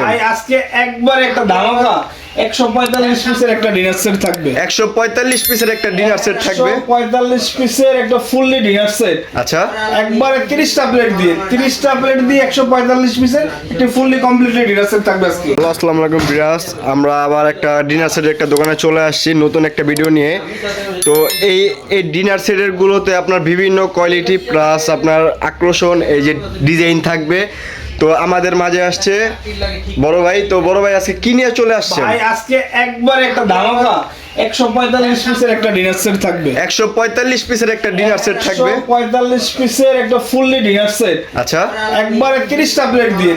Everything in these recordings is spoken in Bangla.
ভাই আজকে একবার একটা ধামাকা 145 পিসের একটা ডিনার সেট থাকবে। 145 পিসের একটা ডিনার সেট থাকবে। 145 পিসের একটা ফুললি ডিনার সেট। আচ্ছা, একবারে 30টা প্লেট দিয়ে 145 পিসের একটা ফুললি কমপ্লিটলি ডিনার সেট থাকবে আজকে। আসসালামু আলাইকুম বিরাস, আমরা আবার একটা ডিনার সেটের একটা দোকানে চলে আসছি নতুন একটা ভিডিও নিয়ে। তো এই ডিনার সেটের গুলোতে আপনার বিভিন্ন কোয়ালিটি প্লাস আপনার আকর্ষণ এই যে ডিজাইন থাকবে। তো আমাদের মাঝে আসছে বড় ভাই। তো বড় ভাই আজকে কি নিয়ে চলে আসছে? ভাই আজকে একবারে একটা ধামাকা 145 পিসের একটা ডিনার সেট থাকবে। 145 পিসের একটা ডিনার সেট থাকবে। 145 পিসের একটা ফুললি ডিনার সেট। আচ্ছা, একবারে 30টা প্লেট দিয়ে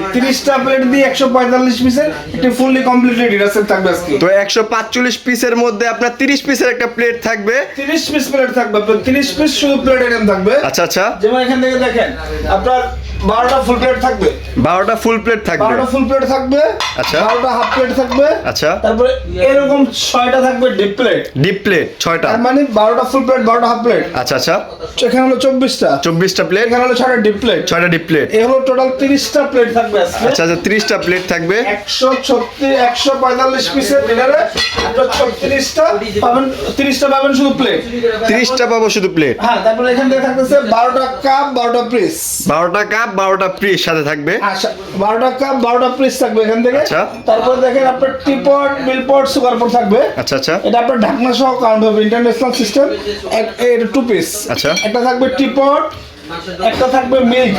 145 পিসের একটা ফুললি কমপ্লিটলি ডিনার সেট থাকবে আজকে। তো 145 পিসের মধ্যে আপনার 30 পিসের একটা প্লেট থাকবে। 30 পিস প্লেট থাকবে, 30 পিস শুধু প্লেট আইটেম থাকবে। আচ্ছা আচ্ছা, যেমন এখান থেকে দেখেন আপনার 12টা ফুল প্লেট থাকবে। 12টা ফুল প্লেট থাকবে। 12টা ফুল প্লেট থাকবে। আচ্ছা। 12টা হাফ প্লেট থাকবে। আচ্ছা, তারপরে এরকম 6টা থাকবে ডিপ প্লেট। ডিপ প্লেট 6টা, তার মানে 12টা ফুল প্লেট 12টা হাফ প্লেট। আচ্ছা আচ্ছা, এখানে হলো 24টা 24টা প্লেট। এখানে হলো 6টা ডিপ প্লেট। 6টা ডিপ প্লেট। এই হলো টোটাল 30টা প্লেট থাকবে আজকে। আচ্ছা আচ্ছা, 30টা প্লেট থাকবে। 145 পিসের ডিনারে আপনারা 36টা পাবেন, 30টা পাবেন শুধু প্লেট। 30টা পাবো শুধু প্লেট। হ্যাঁ, তারপরে এখান থেকে থাকতেছে 12টা কাপ 12টা পিস। 12টা কাপ 12টা পিস সাথে থাকবে। আচ্ছা, 12টা কাপ 12টা পিস থাকবে এখান থেকে। আচ্ছা। তারপর দেখেন আপনার টিপট মিলপট সুগার পট থাকবে। আচ্ছা আচ্ছা, এটা আপনার ঢাকনা সহ কাউন্ট হবে, ইন্টারন্যাশনাল সিস্টেম। এর 2 পিস। আচ্ছা। একটা থাকবে টিপট, একটা থাকবে মিল্ক,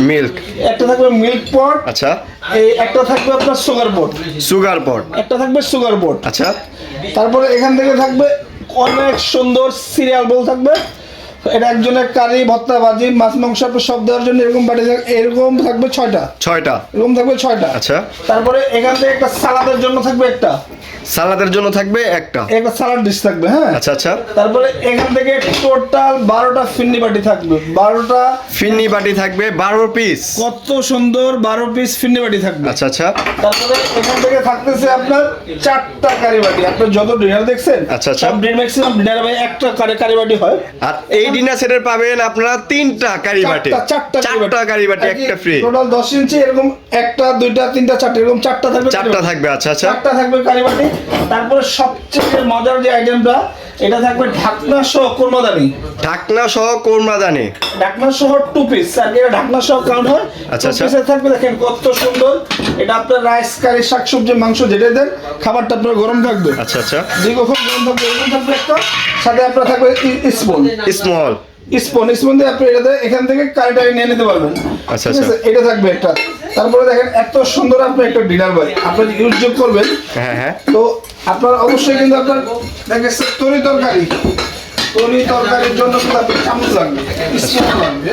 মিল্ক। একটা থাকবে মিল্ক পট। আচ্ছা, এই একটা থাকবে আপনার সুগার পট, সুগার পট। একটা থাকবে সুগার পট। আচ্ছা, তারপরে এখান থেকে থাকবে অনেক সুন্দর সিরিয়াল বোল থাকবে। এটা একজনের কারি ভর্তা ভাজি মাছ মাংস আপনার সব দেওয়ার জন্য এরকম বাটি এরকম থাকবে 6টা। 6টা এরকম থাকবে 6টা। আচ্ছা। তারপরে এখান থেকে একটা সালাদের জন্য থাকবে একটা সালাদের জন্য থাকবে একটা সালাদ ডিশ থাকবে। হ্যাঁ, আচ্ছা আচ্ছা, তারপরে এখান থেকে টোটাল 12টা ফিন্নি বাটি থাকবে। 12টা ফিন্নি বাটি থাকবে 12 পিস। কত সুন্দর 12 পিস ফিন্নি বাটি থাকবে। আচ্ছা আচ্ছা, তারপরে এখান থেকে থাকতেছে আপনার 4টা কারি বাটি। আপনি যত ডিনার দেখছেন আচ্ছা আচ্ছা, সব ম্যাক্সিমাম ডিনারে ভাই একটা কারি বাটি হয়। আর এই ডিনার সেটের পাবেন আপনারা 3টা কারি বাটি। 4টা কারি বাটি একটা ফ্রি। টোটাল 10 ইঞ্চি এরকম 1টা 2টা 3টা 4টা এরকম 4টা থাকবে। 4টা থাকবে। আচ্ছা আচ্ছা, 4টা থাকবে কারি বাটি। তারপরে সবচেয়ে মজার যে আইটেমটা, এটা থাকবে ঢাকনা সহ কোরমাদানি। ঢাকনা সহ কোরমাদানি। ঢাকনা সহ 2 পিস। আর এটা ঢাকনা সহ কাউন্ট হয়। আচ্ছা আচ্ছা, 2 পিসে থাকবে। দেখেন কত সুন্দর। এটা আপনার রাইস কারি শাকসবজি মাংস যেটা দেন খাবারটা আপনার গরম থাকবে। আচ্ছা আচ্ছা, দীর্ঘক্ষণ গরম থাকবে। এরকম থাকবে একটা, সাথে আপনার থাকবে স্পুন। স্মল স্পুন দিয়ে আপনি এটাতে এখান থেকে কারিটা নিয়ে নিতে পারবেন। আচ্ছা ঠিক আচ্ছা, আছে, এটা থাকবে একটা। তারপরে দেখেন এত সুন্দর আপনি একটা ডিনার ভাই আপনি ইউজ করবেন। হ্যাঁ হ্যাঁ, তো আপনার অবশ্যই কিন্তু আপনার দেখেন তরকারির জন্য কিন্তু আপনার চামচ লাগবে, স্পুন লাগবে।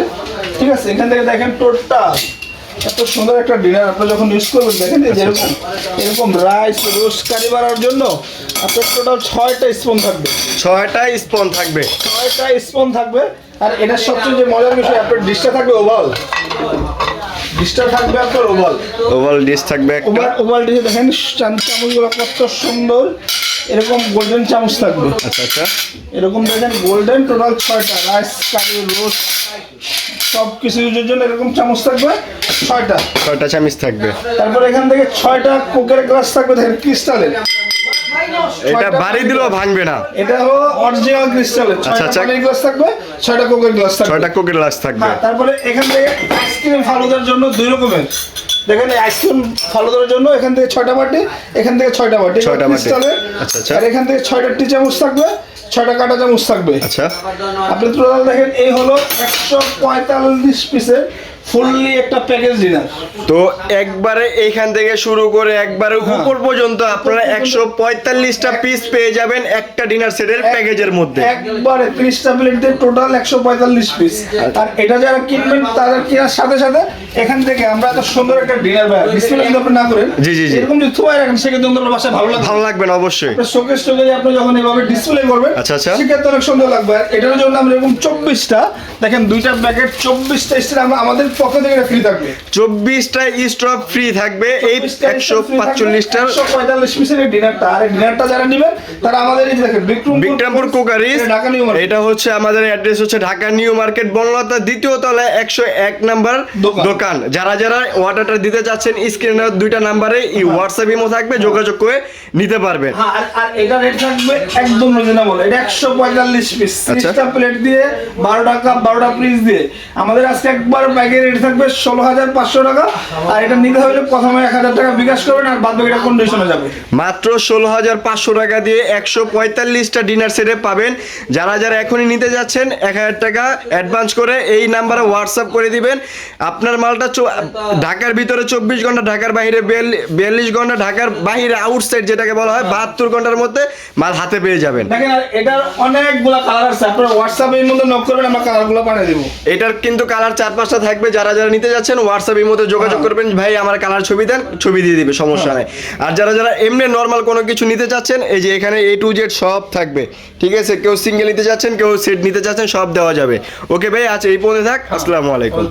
ঠিক আছে, এখান থেকে দেখেন টোটাল এত সুন্দর একটা ডিনার আপনি যখন ইউজ করবেন দেখেন এই যেরকম এরকম রাইস রোস্ট কারি বানানোর জন্য আপনার টোটাল 6টা স্পুন থাকবে। 6টা স্পুন থাকবে। 6টা স্পুন থাকবে। আর এটার সবচেয়ে যে মজার বিষয় আপনার ডিশটা থাকবে ওভাল। ডিশটা থাকবে আপনার ওভাল। ওভাল ডিশ থাকবে একটা। ওভাল ডিশে দেখেন চামচগুলো কত সুন্দর এরকম গোল্ডেন চামচ থাকবে। আচ্ছা আচ্ছা, এরকম দেখেন গোল্ডেন টোটাল 6টা রাইস কারি রোস্ট সব কিছু ইউজের জন্য এরকম চামচ থাকবে 6টা। 6টা চামচ থাকবে। তারপর এখান থেকে 6টা কোকের গ্লাস থাকবে দেখেন ক্রিস্টালের। এটা বাড়ি দিলেও ভাঙবে না। এটা হলো অরিজিনাল ক্রিস্টালের। আচ্ছা আচ্ছা, 6টা পানির গ্লাস থাকবে 6টা কোকের গ্লাস থাকবে। 6টা কোকের গ্লাস থাকবে। হ্যাঁ, তারপরে এখান থেকে আইসক্রিম ফালুদার জন্য 2 রকমের দেখেন এই আইসক্রিম ফালুদার জন্য এখান থেকে 6টা বাটি, এখান থেকে 6টা বাটি। 6টা বাটি। ক্রিস্টালের। আচ্ছা আচ্ছা, আর এখান থেকে 6টা টি চামচ থাকবে, 6টা কাঁটা চামচ থাকবে। আচ্ছা, আপনি টোটাল দেখেন এই হলো 145 পিসের ফুললি একটা প্যাকেজ ডিনার। তো একবারে এইখান থেকে শুরু করে একবারে উপর পর্যন্ত আপনারা 145টা পিস পেয়ে যাবেন একটা ডিনার সেটের প্যাকেজের মধ্যে। একবারে 30টা প্লেট দিয়ে টোটাল 145 পিস। আর এটা যারা কিনবেন তাদের কেনার সাথে সাথে এখান থেকে আমরা এত সুন্দর একটা ডিনার ভাই ডিসপ্লে কিন্তু আপনি না করেন জি জি জি, এরকম যদি থুয়াই রাখেন সেক্ষেত্রে আপনার বাসায় ভালো লাগবে। ভালো লাগবে না অবশ্যই। শোকেস টোকে আপনি যখন এভাবে ডিসপ্লে করবেন আচ্ছা আচ্ছা, সেক্ষেত্রে অনেক সুন্দর লাগবে। আর এটার জন্য আমরা এরকম 24টা দেখেন 2টা প্যাকেট 24টা স্টিল আমরা আমাদের পক্ষ থেকে ফ্রি থাকবে। 24টা স্টক ফ্রি থাকবে এই 145টার 145 পিসের ডিনারটা। আর এই ডিনারটা যারা নেবেন তারা আমাদের এই যে দেখেন Bikrampur cookeries, Dhaka new market. এটা হচ্ছে আমাদের অ্যাড্রেস হচ্ছে ঢাকা নিউ মার্কেট বনলতা দ্বিতীয় তলায় 101 নাম্বার দোকান। যারা যারা অর্ডারটা দিতে চাচ্ছেন স্ক্রিনে দুইটা নাম্বারে হোয়াটসঅ্যাপ ইমো থাকবে, যোগাযোগ করে নিতে পারবেন। হ্যাঁ, আর এটা রেট থাকবে একদম রিজনেবল। এটা 145 পিস, 30টা প্লেট দিয়ে 12টা কাপ 12টা পিস দিয়ে আমাদের আজকে একবার প্যাকের রেট থাকবে 16,500 টাকা। আর এটা নিতে হলে প্রথমে 1000 টাকা বিকাশ করবেন, আর বাদ বাকিটা কন্ডিশনে যাবে। মাত্র 16,500 টাকা দিয়ে 145টা ডিনার সেটে পাবেন। যারা যারা এখনই নিতে যাচ্ছেন 1000 টাকা অ্যাডভান্স করে এই নাম্বারে হোয়াটসঅ্যাপ করে দিবেন। আপনার মালটা ঢাকার ভিতরে 24 ঘন্টা, ঢাকার বাইরে 42 ঘন্টা, ঢাকার বাইরে আউটসাইড যেটাকে বলা হয় 72 ঘন্টার মধ্যে মাল হাতে পেয়ে যাবেন। দেখেন আর এটার অনেকগুলা কালার আছে, আপনারা হোয়াটসঅ্যাপের মধ্যে নক করবেন, আমরা কালারগুলো পাঠিয়ে দেব। এটার কিন্তু কালার 4-5টা থাকবে। যারা যারা নিতে যাচ্ছেন হোয়াটসঅ্যাপের মধ্যে যোগাযোগ করবেন, ভাই আমার কালার ছবি দেন, ছবি দিয়ে দিবে, সমস্যা নাই। আর যারা যারা এমনি নর্মাল কোনো কিছু নিতে চাচ্ছেন, এই যে এখানে A to Z সব থাকবে, ঠিক আছে? কেউ সিঙ্গেল নিতে চাচ্ছেন, কেউ সেট নিতে চাচ্ছেন, সব দেওয়া যাবে। ওকে ভাই, আচ্ছা এই পর্যন্ত থাক। আসসালামু আলাইকুম।